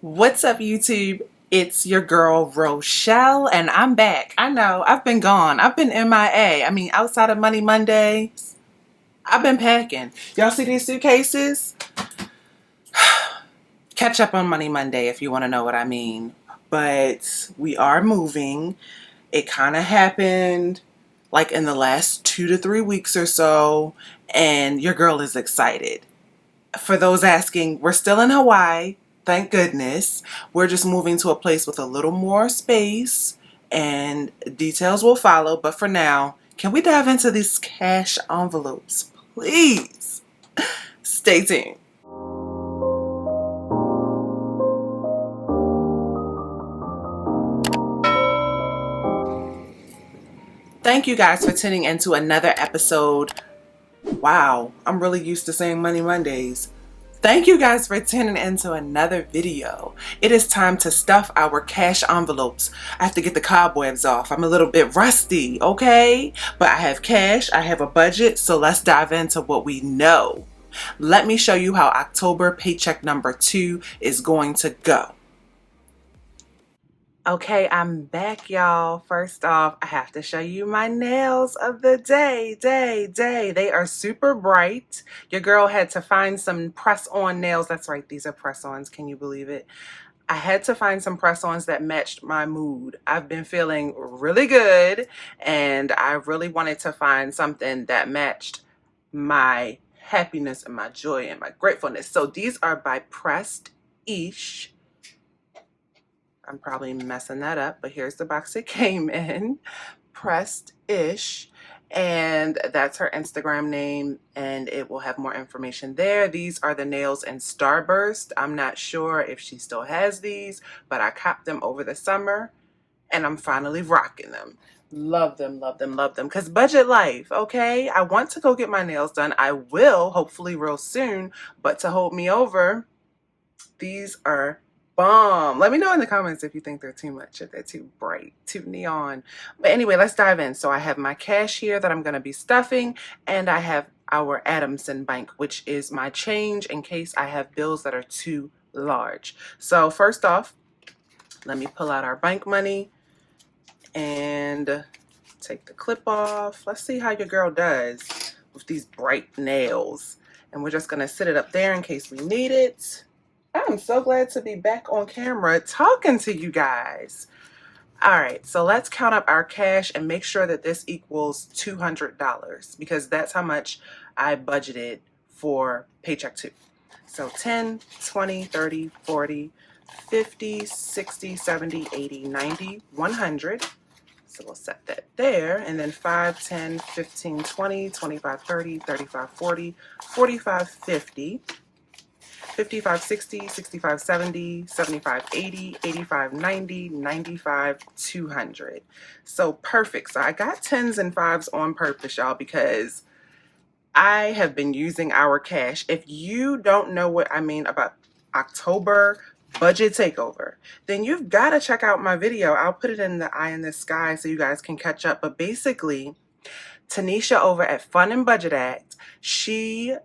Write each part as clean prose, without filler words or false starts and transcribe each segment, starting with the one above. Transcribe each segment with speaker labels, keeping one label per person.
Speaker 1: What's up, YouTube? It's your girl Rochelle, and I'm back. I know I've been gone. I've been MIA. I mean, outside of Money Monday, I've been packing. Y'all see these suitcases? Catch up on Money Monday if you want to know what I mean. But we are moving. It kind of happened like in the last 2 to 3 weeks or so, and your girl is excited. For those asking, we're still in Hawaii. Thank goodness. We're just moving to a place with a little more space and details will follow. But for now, can we dive into these cash envelopes, please? Stay tuned. Thank you guys for tuning into another episode. Wow, I'm really used to saying Money Mondays. Thank you guys for tuning into another video. It is time to stuff our cash envelopes. I have to get the cobwebs off. I'm a little bit rusty, okay? But I have cash, I have a budget, so let's dive into what we know. Let me show you how October paycheck number 2 is going to go. Okay, I'm back, y'all. First off, I have to show you my nails of the day. They are super bright. Your girl had to find some press-on nails. That's right, these are press-ons. Can you believe it? I had to find some press-ons that matched my mood. I've been feeling really good, and I really wanted to find something that matched my happiness and my joy and my gratefulness. So these are by Pressed-ish. I'm probably messing that up, but here's the box it came in. Pressed-ish. And that's her Instagram name, and it will have more information there. These are the nails in Starburst. I'm not sure if she still has these, but I copped them over the summer, and I'm finally rocking them. Love them, love them, love them. Because budget life, okay? I want to go get my nails done. I will, hopefully real soon, but to hold me over, these are bomb. Let me know in the comments if you think they're too much, if they're too bright, too neon. But anyway, let's dive in. So I have my cash here that I'm going to be stuffing, and I have our Adamson Bank, which is my change in case I have bills that are too large. So first off, let me pull out our bank money and take the clip off. Let's see how your girl does with these bright nails. And we're just going to sit it up there in case we need it. I'm so glad to be back on camera talking to you guys. All right, so let's count up our cash and make sure that this equals $200 because that's how much I budgeted for paycheck 2. So 10, 20, 30, 40, 50, 60, 70, 80, 90, 100. So we'll set that there. And then 5, 10, 15, 20, 25, 30, 35, 40, 45, 50. 55, 60, 65, 70, 75, 80, 85, 90, 95, 200. So perfect. So I got 10s and 5s on purpose, y'all, because I have been using our cash. If you don't know what I mean about October budget takeover, then you've got to check out my video. I'll put it in the eye in the sky so you guys can catch up. But basically, Tanisha over at Fun and Budget Act, she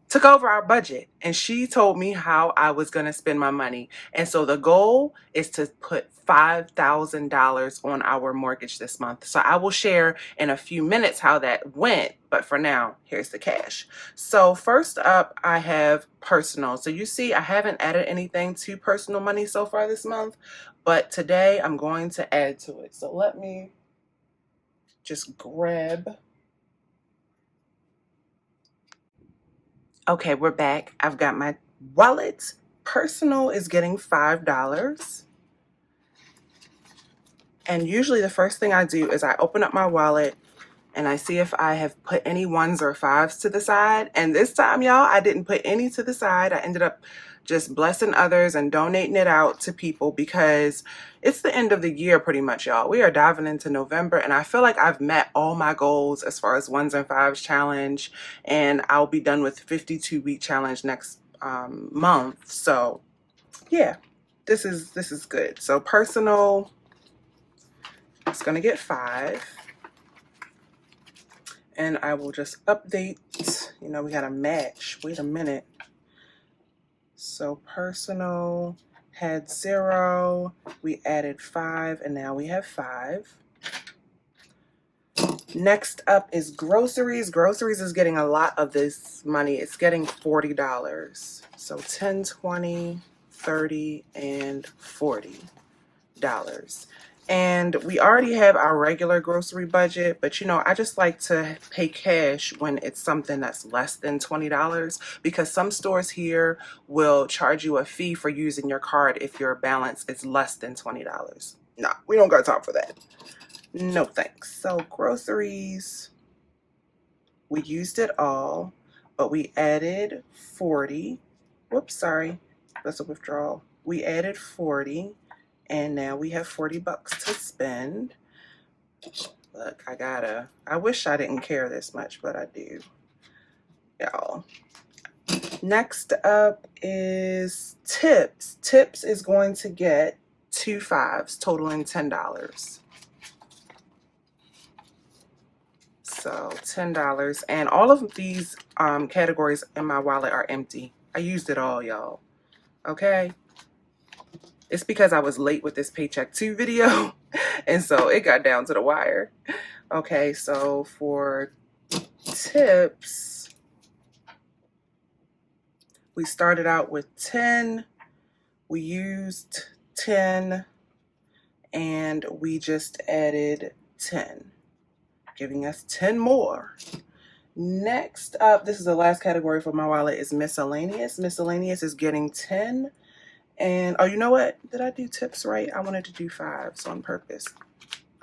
Speaker 1: took over our budget and she told me how I was going to spend my money. And so the goal is to put $5,000 on our mortgage this month. So I will share in a few minutes how that went. But for now, here's the cash. So first up, I have personal. So you see, I haven't added anything to personal money so far this month, but today I'm going to add to it. So let me just grab. Okay, we're back. I've got my wallet. Personal is getting $5. And usually the first thing I do is I open up my wallet and I see if I have put any 1s or 5s to the side. And this time, y'all, I didn't put any to the side. I ended up just blessing others and donating it out to people because it's the end of the year pretty much, y'all. We are diving into November and I feel like I've met all my goals as far as 1s and 5s challenge, and I'll be done with 52-week challenge next month. So yeah, this is good. So personal, it's gonna get 5. And I will just update, you know, we got a match. Wait a minute. So personal had 0. We added 5, and now we have 5. Next up is groceries. Groceries is getting a lot of this money. It's getting $40. So 10, 20, 30, and $40. And we already have our regular grocery budget, but you know, I just like to pay cash when it's something that's less than $20, because some stores here will charge you a fee for using your card if your balance is less than $20. Nah, we don't got time for that. No thanks. So groceries, we used it all, but we added 40. Whoops, sorry. That's a withdrawal. We added 40, and now we have 40 bucks to spend. Look, I wish I didn't care this much, but I do, y'all. Next up is tips. Tips is going to get 2 5s, totaling $10. So $10, and all of these categories in my wallet are empty. I used it all, y'all. Okay, it's because I was late with this paycheck 2 video, and so it got down to the wire. Okay, so for tips, we started out with 10. We used 10, and we just added 10. Giving us 10 more. Next up, this is the last category for my wallet, is miscellaneous. Miscellaneous is getting 10. And oh, you know what? Did I do tips right? I wanted to do 5s on purpose.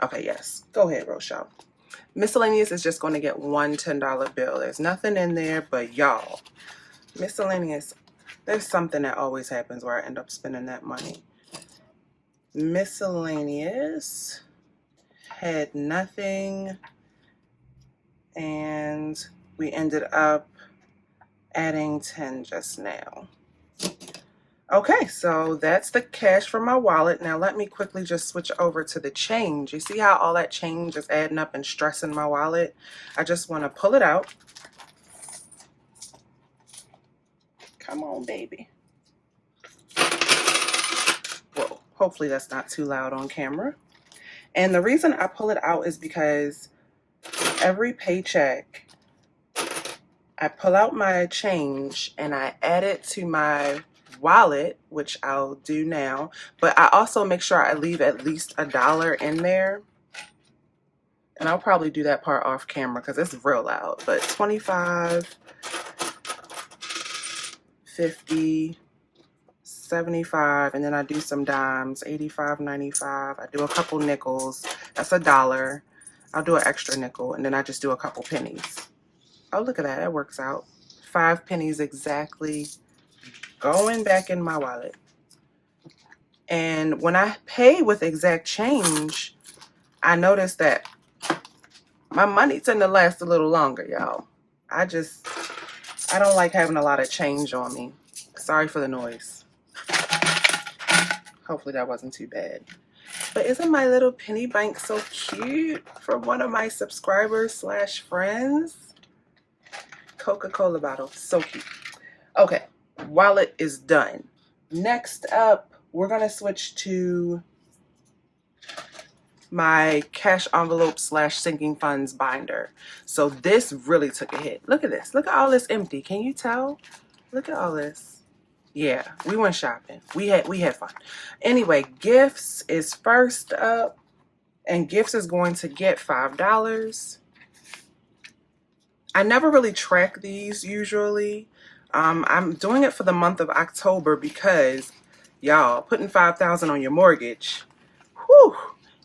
Speaker 1: Okay, yes. Go ahead, Rochelle. Miscellaneous is just going to get one $10 bill. There's nothing in there, but y'all, miscellaneous, there's something that always happens where I end up spending that money. Miscellaneous had nothing, and we ended up adding 10 just now. Okay, so that's the cash from my wallet. Now let me quickly just switch over to the change. You see how all that change is adding up and stressing my wallet? I just want to pull it out. Come on, baby. Whoa, hopefully that's not too loud on camera. And the reason I pull it out is because every paycheck, I pull out my change and I add it to my wallet, which I'll do now, but I also make sure I leave at least $1 in there. And I'll probably do that part off camera because it's real loud. But 25, 50, 75, and then I do some dimes, 85, 95. I do a couple nickels. That's $1. I'll do an extra nickel, and then I just do a couple pennies. Oh, look at that. That works out. 5 pennies exactly going back in my wallet. And when I pay with exact change, I notice that my money tend to last a little longer, y'all. I don't like having a lot of change on me. Sorry for the noise. Hopefully that wasn't too bad. But isn't my little penny bank so cute for one of my subscribers / friends? Coca-Cola bottle, so cute. Okay, wallet is done. Next up, we're gonna switch to my cash envelope / sinking funds binder. So this really took a hit. Look at this. Look at all this empty. Can you tell? Look at all this. Yeah, we went shopping. We had fun. Anyway, gifts is first up, and gifts is going to get $5. I never really track these usually. I'm doing it for the month of October because, y'all, putting $5,000 on your mortgage, whew,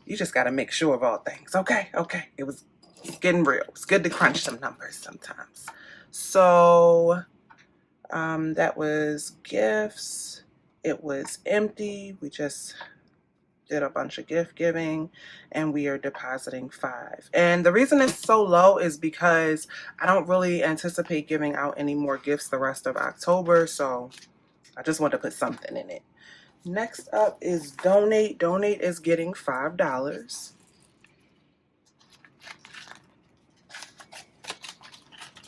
Speaker 1: you just got to make sure of all things. Okay. It's getting real. It's good to crunch some numbers sometimes. So that was gifts. It was empty. We just did a bunch of gift giving, and we are depositing 5. And the reason it's so low is because I don't really anticipate giving out any more gifts the rest of October, so I just want to put something in it. Next up is donate. Donate is getting $5.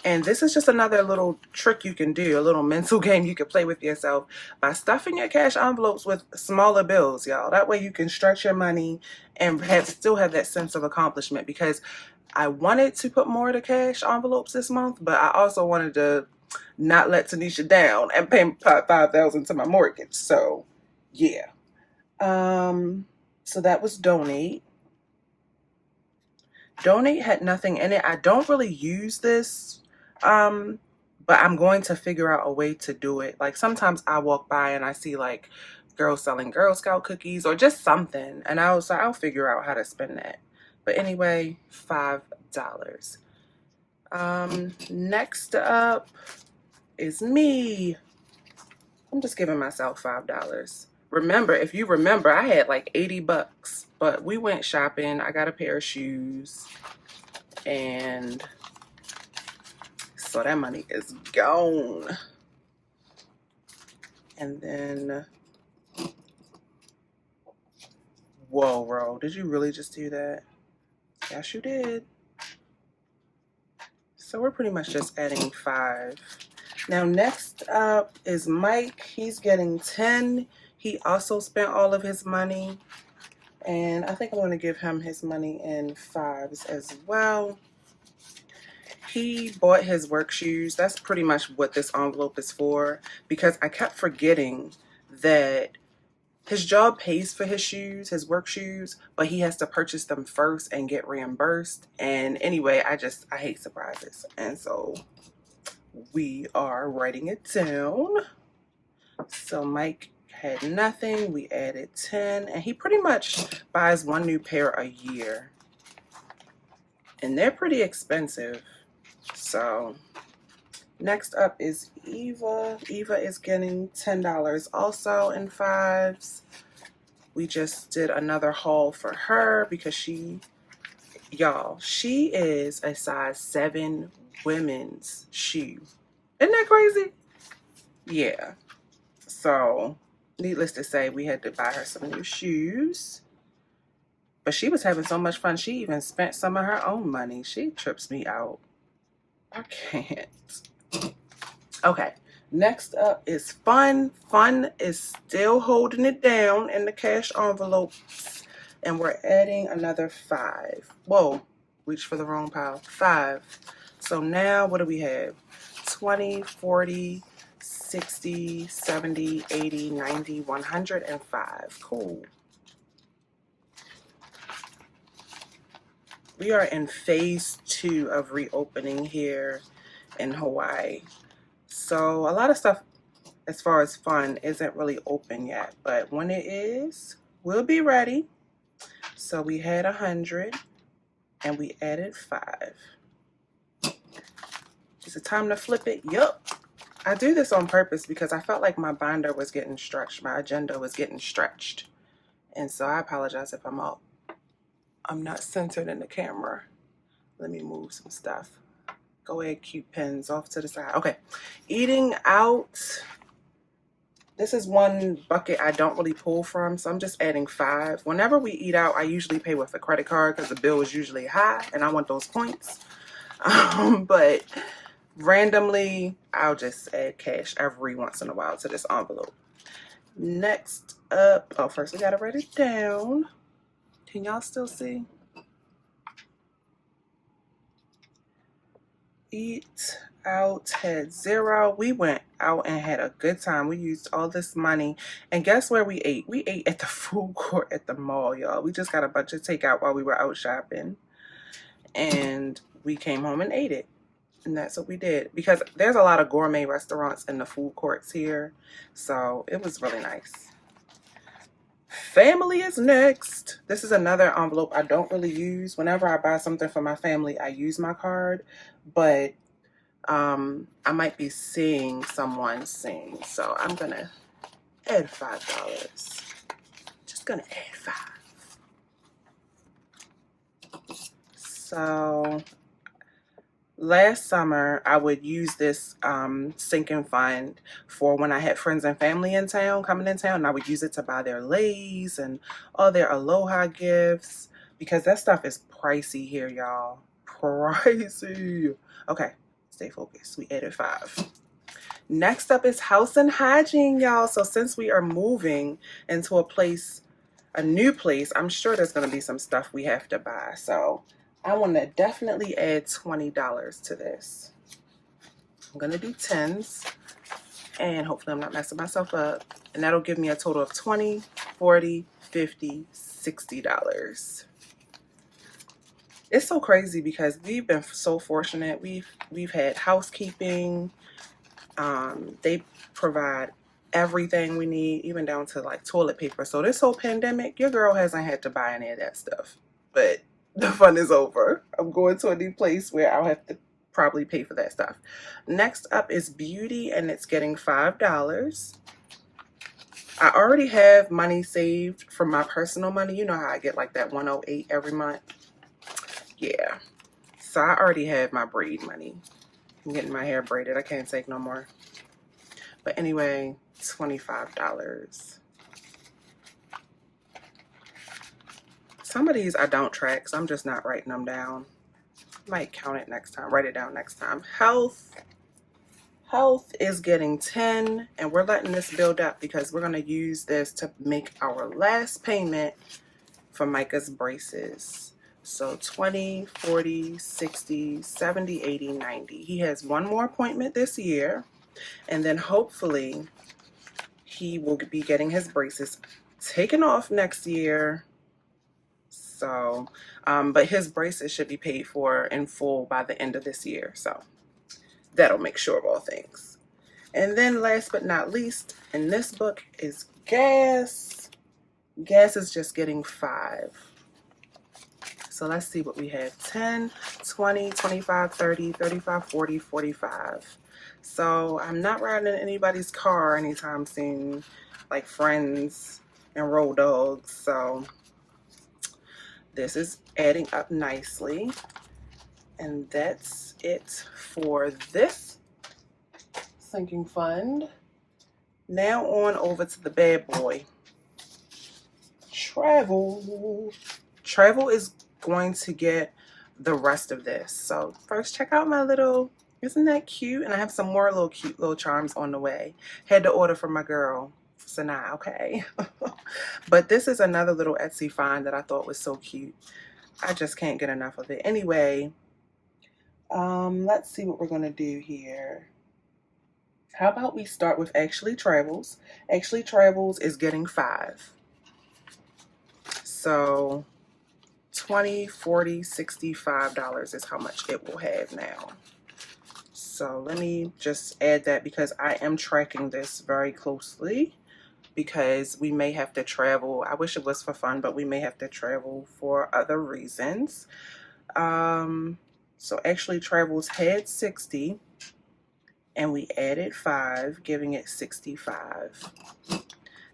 Speaker 1: And this is just another little trick you can do, a little mental game you can play with yourself by stuffing your cash envelopes with smaller bills, y'all. That way you can stretch your money and still have that sense of accomplishment, because I wanted to put more of the cash envelopes this month, but I also wanted to not let Tanisha down and pay $5,000 to my mortgage. So yeah. So that was donate. Donate had nothing in it. I don't really use this, but I'm going to figure out a way to do it. Like sometimes I walk by and I see like girls selling Girl Scout cookies or just something, and I'll figure out how to spend that. But anyway, $5. Next up is me. I'm just giving myself $5. Remember, if you remember, I had like 80 bucks, but we went shopping. I got a pair of shoes, and so that money is gone. And then, whoa, bro, did you really just do that? Yes, you did. So we're pretty much just adding 5. Now, next up is Mike. He's getting 10. He also spent all of his money, and I think I'm going to give him his money in 5s as well. He bought his work shoes. That's pretty much what this envelope is for, because I kept forgetting that his job pays for his shoes, his work shoes, but he has to purchase them first and get reimbursed. And anyway, I hate surprises. And so we are writing it down. So Mike had nothing. We added 10, and he pretty much buys one new pair a year, and they're pretty expensive. So next up is Eva. Eva is getting $10 also in 5s. We just did another haul for her because y'all, she is a size 7 women's shoe. Isn't that crazy? Yeah. So needless to say, we had to buy her some new shoes. But she was having so much fun, she even spent some of her own money. She trips me out. I can't. Okay, next up is Fun. Fun is still holding it down in the cash envelopes, and we're adding another 5. Whoa, reach for the wrong pile. 5. So now what do we have? 20, 40, 60, 70, 80, 90, 105. Cool. We are in phase 2 of reopening here in Hawaii. So a lot of stuff as far as fun isn't really open yet, but when it is, we'll be ready. So we had 100 and we added 5. Is it time to flip it? Yup. I do this on purpose because I felt like my binder was getting stretched. My agenda was getting stretched. And so I apologize if I'm not centered in the camera. Let me move some stuff. Go ahead, cute pens off to the side. Okay, eating out. This is one bucket I don't really pull from, so I'm just adding 5. Whenever we eat out, I usually pay with a credit card because the bill is usually high and I want those points. But randomly, I'll just add cash every once in a while to this envelope. Next up, oh, first we gotta write it down. Can y'all still see? Eat out had 0. We went out and had a good time. We used all this money, and guess where we ate? We ate at the food court at the mall, y'all. We just got a bunch of takeout while we were out shopping, and we came home and ate it. And that's what we did, because there's a lot of gourmet restaurants in the food courts here, so it was really nice. Family is next. This is another envelope I don't really use. Whenever I buy something for my family, I use my card, but I might be seeing someone sing, so I'm gonna add $5. Just gonna add 5. So last summer, I would use this sinking fund for when I had friends and family in town, coming in town, and I would use it to buy their leis and all their aloha gifts, because that stuff is pricey here, y'all. Pricey. Okay, Stay focused. We added 5. Next up is house and hygiene, y'all. So since we are moving into a new place, I'm sure there's going to be some stuff we have to buy. So I want to definitely add $20 to this. I'm going to do 10s, and hopefully I'm not messing myself up. And that'll give me a total of $20, $40, $50, $60. It's so crazy because we've been so fortunate. We've had housekeeping. They provide everything we need, even down to like toilet paper. So this whole pandemic, your girl hasn't had to buy any of that stuff. But the fun is over. I'm going to a new place where I'll have to probably pay for that stuff. Next up is beauty, and it's getting $5. I already have money saved from my personal money. You know how I get like that 108 every month? Yeah. So I already have my braid money. I'm getting my hair braided. I can't take no more. But anyway, $25. Some of these I don't track, so I'm just not writing them down. Might count it next time. Write it down next time. Health is getting 10, and we're letting this build up because we're going to use this to make our last payment for Micah's braces. So 20, 40, 60, 70, 80, 90. He has one more appointment this year, and then hopefully he will be getting his braces taken off next year. So, but his braces should be paid for in full by the end of this year. So that'll make sure of all things. And then last but not least in this book is gas. Gas is just getting 5. So let's see what we have. 10, 20, 25, 30, 35, 40, 45. So I'm not riding in anybody's car anytime soon, like friends and road dogs. So this is adding up nicely. And that's it for this sinking fund. Now on over to the bad boy. Travel. Travel is going to get the rest of this. So first, check out my little, isn't that cute? And I have some more little cute little charms on the way. Had to order for my girl Sanaa, okay? But this is another little Etsy find that I thought was so cute. I just can't get enough of it. Anyway, let's see what we're gonna do here. How about we start with Actually Travels? Actually Travels is getting 5. So 20, 40, 65 dollars is how much it will have now. So let me just add that because I am tracking this very closely because we may have to travel. I wish it was for fun, but we may have to travel for other reasons. So Actually Travels had 60 and we added 5, giving it 65.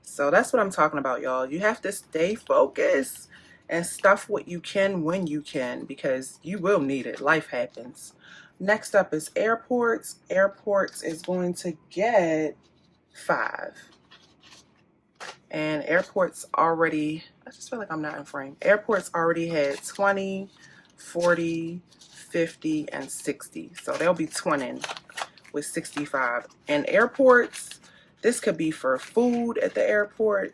Speaker 1: So that's what I'm talking about, y'all. You have to stay focused and stuff what you can when you can, because you will need it. Life happens. Next up is airports. Airports is going to get 5. And airports already, I just feel like I'm not in frame. Airports already had 20, 40, 50, and 60. So they'll be 20 with 65. And airports, this could be for food at the airport.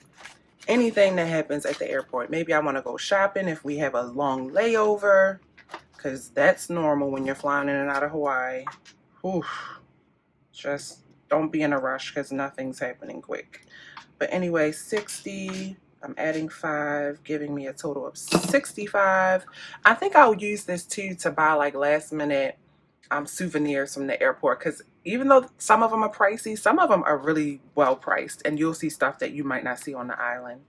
Speaker 1: Anything that happens at the airport. Maybe I want to go shopping if we have a long layover, because that's normal when you're flying in and out of Hawaii. Oof. Just don't be in a rush because nothing's happening quick. But anyway, 60. I'm adding 5, giving me a total of 65. I think I'll use this too to buy like last minute souvenirs from the airport, because even though some of them are pricey, some of them are really well priced, and you'll see stuff that you might not see on the island.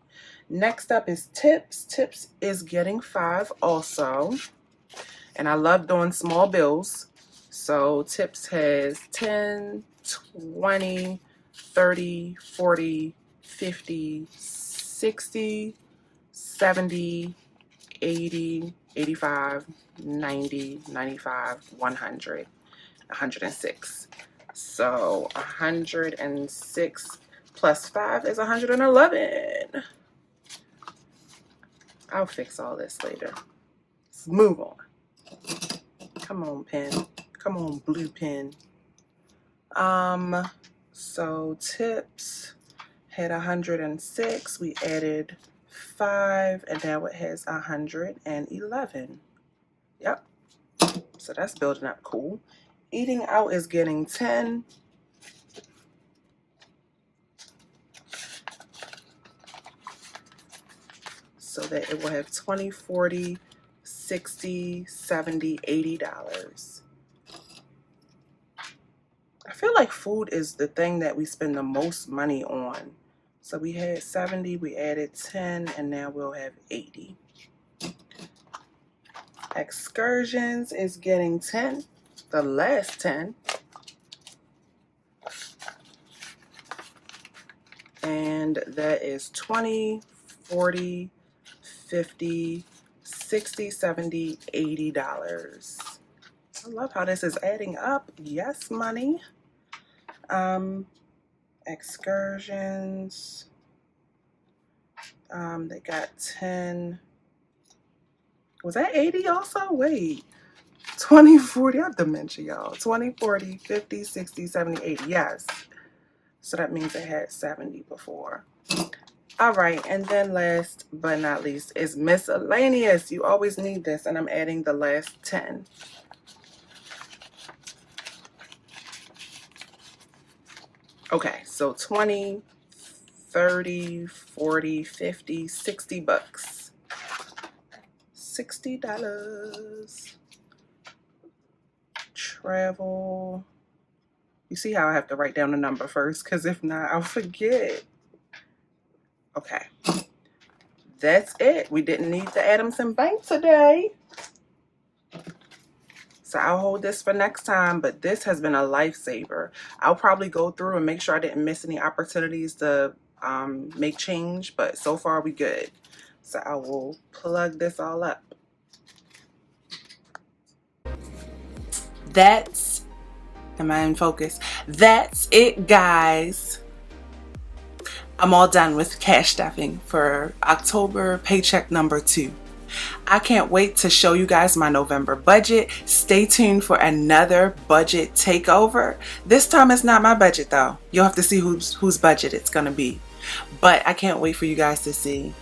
Speaker 1: Next up is tips. Tips is getting 5 also, and I love doing small bills. So tips has 10, 20, 30, 40, 50, 60, 70, 80, 85, 90, 95, 100, 106. So 106 plus 5 is 111. I'll fix all this later. Let's move on. Come on, pen. Come on, blue pen. So tips had 106. We added 5, and now it has 111. Yep. So that's building up cool. Eating out is getting 10. So that it will have 20, 40, 60, 70, $80. I feel like food is the thing that we spend the most money on. So we had 70, we added 10, and now we'll have 80. Excursions is getting 10, the last 10. And that is 20, 40, 50, 60, 70, $80. I love how this is adding up. Yes, money. Excursions. They got 10. Was that 80 also? Wait. 20, 40. I have dementia, y'all. 20, 40, 50, 60, 70, 80. Yes. So that means it had 70 before. All right, and then last but not least is miscellaneous. You always need this, and I'm adding the last 10. Okay, so 20, 30, 40, 50, $60. $60. Travel. You see how I have to write down the number first, because if not, I'll forget. Okay. That's it. We didn't need the Adamson Bank today. So I'll hold this for next time, but this has been a lifesaver. I'll probably go through and make sure I didn't miss any opportunities to make change, but so far we good. So I will plug this all up. Am I in focus? That's it, guys. I'm all done with cash stuffing for October paycheck number 2. I can't wait to show you guys my November budget. Stay tuned for another budget takeover. This time it's not my budget though. You'll have to see whose budget it's gonna be. But I can't wait for you guys to see.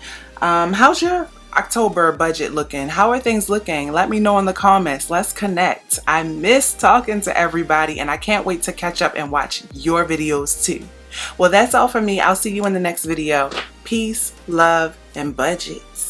Speaker 1: How's your October budget looking? How are things looking? Let me know in the comments. Let's connect. I miss talking to everybody, and I can't wait to catch up and watch your videos too. Well, that's all for me. I'll see you in the next video. Peace, love, and budgets.